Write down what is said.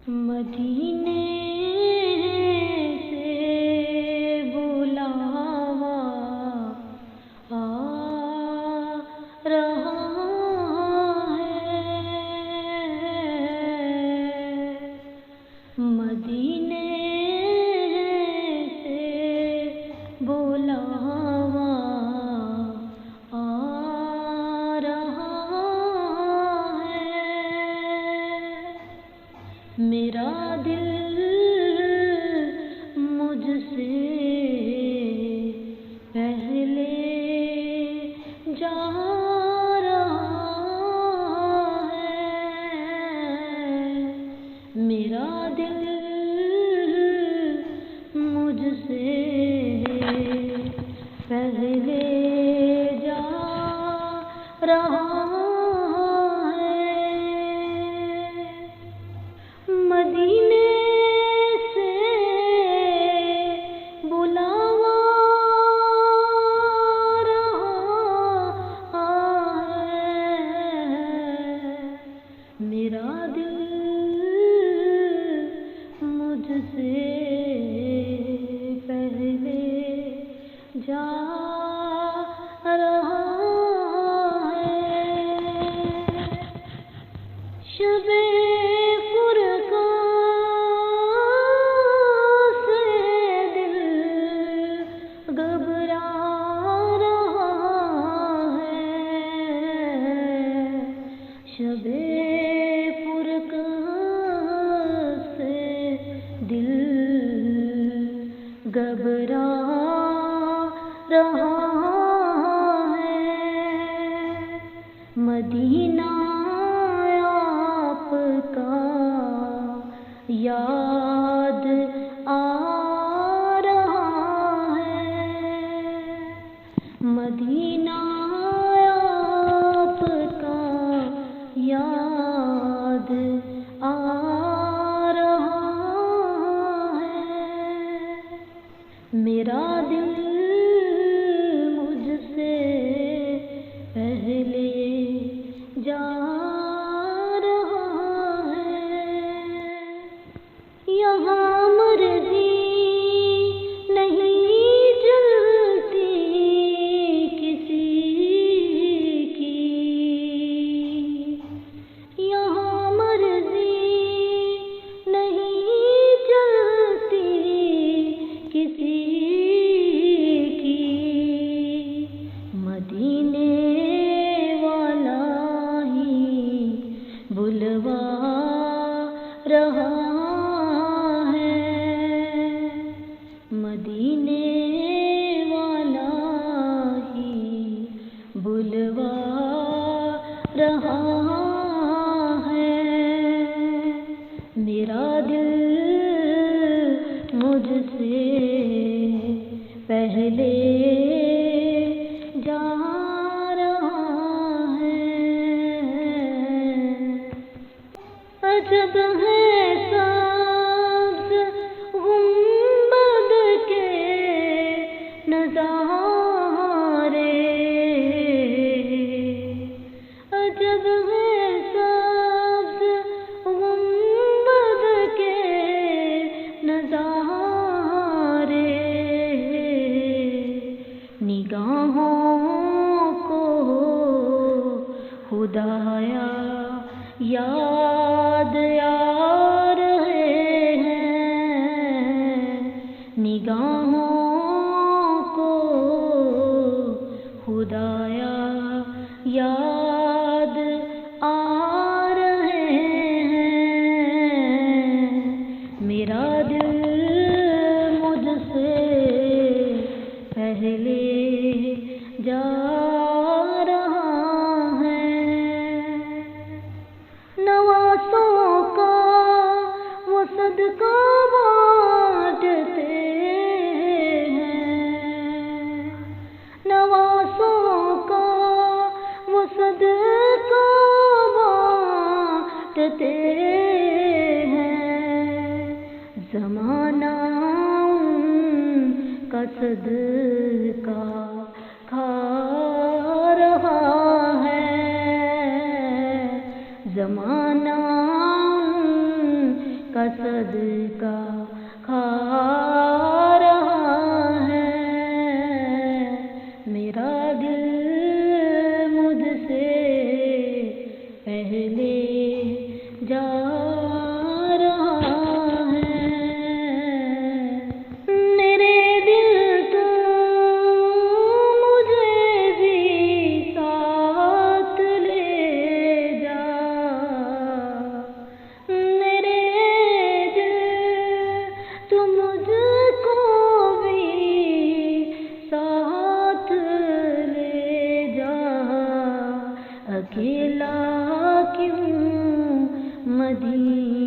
मदीने से बुलावा आ रहा है। मदीने से बुलावा आ रहा है। मेरा दिल मुझसे पहले जा रहा है। मेरा दिल मुझसे पहले जा रहा है। मदीने से बुलावा रहा है। मेरा दिल मुझसे पहले जा रहा है। शबे शबे फुरक़ान से दिल घबरा रहा है। मदीना आपका याद आ रहा है। मदीना याद आ रहा है। मेरा दिल मुझसे पहले जा रहा है। यहाँ मर्ज़ी नहीं चलती किसी की। मदीने वाला ही बुलवा रहा है। मदीने वाला ही बुलवा रहा है। मेरा दिल मुझसे पहले जा रहा है। अजब है सब्ज़ गुंबद के नज़ारे। अजब है सब्ज़ गुंबद के नज़ारे। निगाहों को खुदाया याद आ रहे हैं। निगाहों को खुदाया याद आ रहे हैं। मेरा दिल मुझसे पहले जा रहा है। नवासों का वो सदका बांटते हैं। नवासों का वो सदका बांटते हैं। ज़माना उनका सदका खा रहा है। ज़माना का सदका खा रहा है। मेरा दिल मुझसे पहले जा रहा है। मेरे दिल तू मुझे भी साथ ले जा। मेरे दिल तू मुझको भी साथ ले जा। अकेला क्यों मदीना